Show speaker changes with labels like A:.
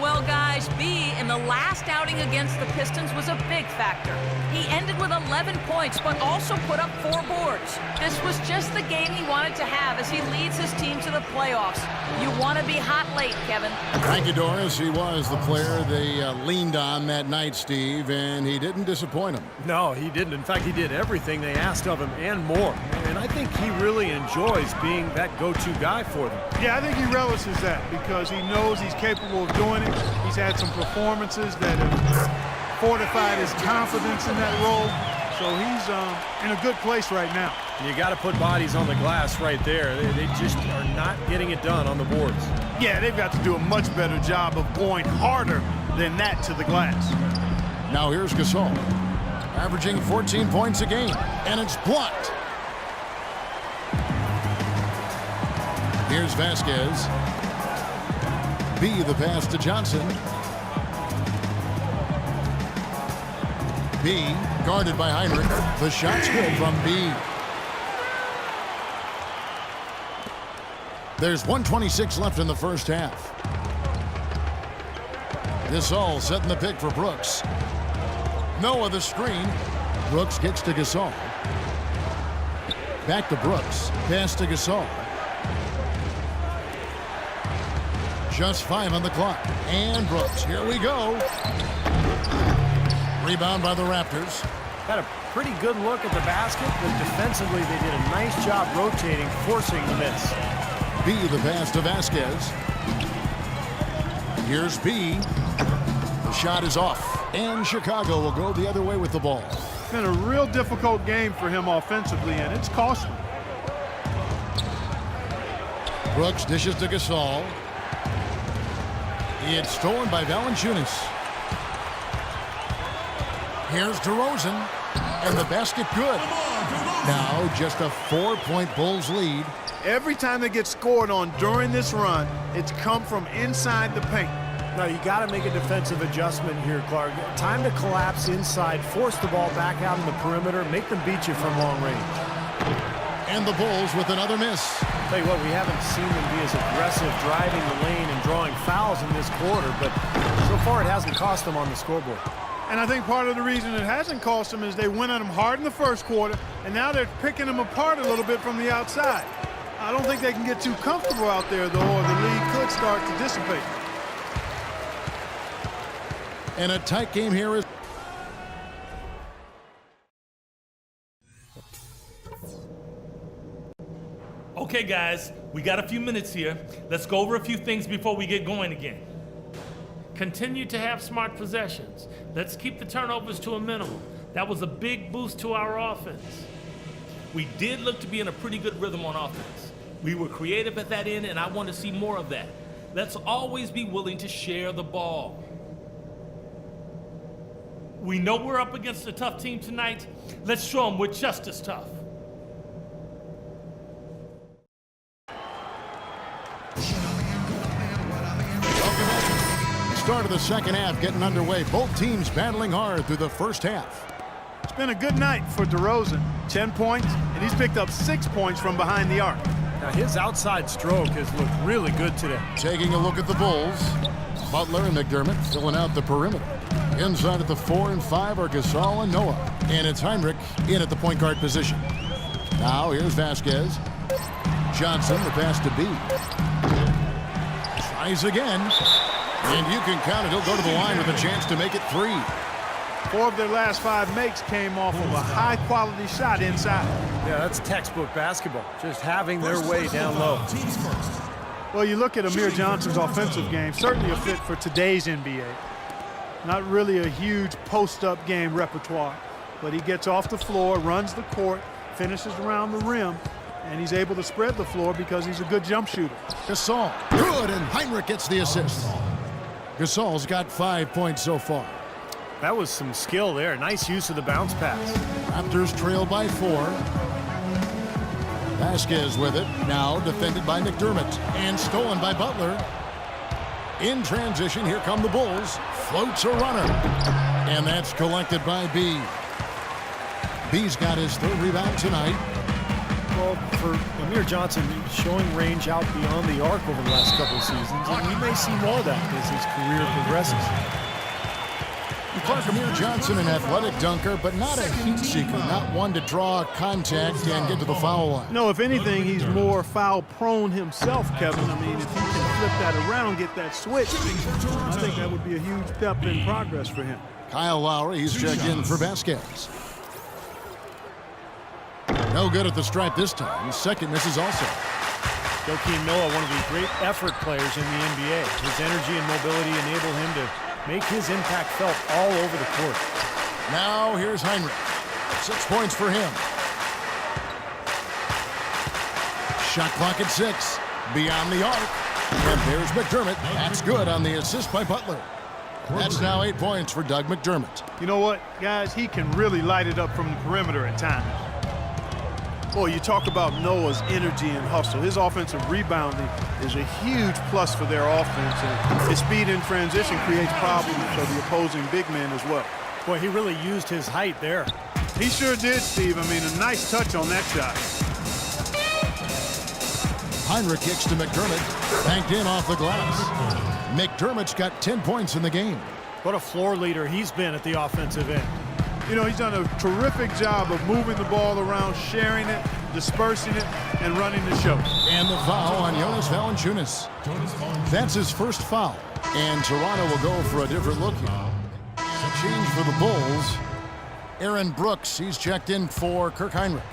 A: Well, guys, B in the last outing against the Pistons was a big factor. He ended with 11 points, but also put up 4 boards. This was just the game he wanted to have as he leads his team to the playoffs. You want to be hot late, Kevin.
B: Thank you, Doris. He was the player they leaned on that night, Steve, and he didn't disappoint them.
C: No, he didn't. In fact, he did everything they asked of him and more. And I think he really enjoys being that go-to guy for them.
D: Yeah, I think he relishes that because he knows he's capable of doing it. He's had some performances that have fortified his confidence in that role. So he's in a good place right now.
C: You got to put bodies on the glass right there. They just are not getting it done on the boards.
D: Yeah, they've got to do a much better job of going harder than that to the glass.
B: Now here's Gasol, averaging 14 points a game, and it's blocked. Here's Vasquez. B, the pass to Johnson. B, guarded by Heinrich. The shot's good from B. There's 1:26 left in the first half. Gasol setting the pick for Brooks. Noah the screen. Brooks gets to Gasol. Back to Brooks. Pass to Gasol. Just 5 on the clock. And Brooks. Here we go. Rebound by the Raptors.
C: Had a pretty good look at the basket, but defensively they did a nice job rotating, forcing the miss.
B: B, the pass to Vasquez. Here's B. The shot is off. And Chicago will go the other way with the ball.
D: It's been a real difficult game for him offensively, and it's costly.
B: Brooks dishes to Gasol. It's stolen by Valanciunas. Here's DeRozan, and the basket good. Now just a 4-point Bulls lead.
D: Every time they get scored on during this run, it's come from inside the paint.
C: Now you got to make a defensive adjustment here, Clark. Time to collapse inside, force the ball back out in the perimeter, make them beat you from long range.
B: And the Bulls with another miss.
C: Tell you what, we haven't seen them be as aggressive driving the lane and drawing fouls in this quarter, but so far it hasn't cost them on the scoreboard.
D: And I think part of the reason it hasn't cost them is they went at them hard in the first quarter, and now they're picking them apart a little bit from the outside. I don't think they can get too comfortable out there, though, or the lead could start to dissipate.
B: And a tight game here is...
E: Okay, guys, we got a few minutes here. Let's go over a few things before we get going again. Continue to have smart possessions. Let's keep the turnovers to a minimum. That was a big boost to our offense. We did look to be in a pretty good rhythm on offense. We were creative at that end, and I want to see more of that. Let's always be willing to share the ball. We know we're up against a tough team tonight. Let's show them we're just as tough.
B: Start of the second half getting underway. Both teams battling hard through the first half.
D: It's been a good night for DeRozan. 10 points, and he's picked up 6 points from behind the arc.
C: Now his outside stroke has looked really good today.
B: Taking a look at the Bulls. Butler and McDermott filling out the perimeter. Inside at the 4 and 5 are Gasol and Noah. And it's Heinrich in at the point guard position. Now here's Vasquez. Johnson, the pass to B. Tries again. And you can count it. He'll go to the line with a chance to make it 3.
D: 4 of their last 5 makes came off of a high-quality shot inside.
C: Yeah, that's textbook basketball. Just having their way down low.
D: Well, you look at Amir Johnson's offensive game, certainly a fit for today's NBA. Not really a huge post-up game repertoire, but he gets off the floor, runs the court, finishes around the rim, and he's able to spread the floor because he's a good jump shooter.
B: Gasol, good, and Heinrich gets the assist. Gasol's got 5 points so far.
C: That was some skill there. Nice use of the bounce pass.
B: Raptors trail by 4. Vasquez with it, now defended by McDermott, and stolen by Butler. In transition, here come the Bulls. Floats a runner, and that's collected by B. B's got his 3rd rebound tonight.
C: Well, for Amir Johnson, showing range out beyond the arc over the last couple of seasons, and we may see more of that as his career progresses.
B: Clark, Amir Johnson, an athletic dunker, but not a heat seeker, not one to draw contact and get to the foul line.
D: No, if anything, he's more foul prone himself, Kevin. I mean, if he can flip that around, get that switch, I think that would be a huge step in progress for him.
B: Kyle Lowry, he's checked in for Vasquez. No good at the stripe this time. Second misses also.
C: Joakim Noah, one of the great effort players in the NBA. His energy and mobility enable him to make his impact felt all over the court.
B: Now here's Heinrich. 6 points for him. Shot clock at 6. Beyond the arc. And there's McDermott. That's good on the assist by Butler. That's now 8 points for Doug McDermott.
D: You know what, guys? He can really light it up from the perimeter at times. Boy, you talk about Noah's energy and hustle. His offensive rebounding is a huge plus for their offense, and his speed in transition creates problems for the opposing big men as well.
C: Boy, he really used his height there.
D: He sure did, Steve. I mean, a nice touch on that shot.
B: Heinrich kicks to McDermott. Banked in off the glass. McDermott's got 10 points in the game.
C: What a floor leader he's been at the offensive end.
D: You know, he's done a terrific job of moving the ball around, sharing it, dispersing it, and running the show.
B: And the foul on Jonas Valanciunas. That's his first foul. And Toronto will go for a different look here. A change for the Bulls. Aaron Brooks, he's checked in for Kirk Heinrich.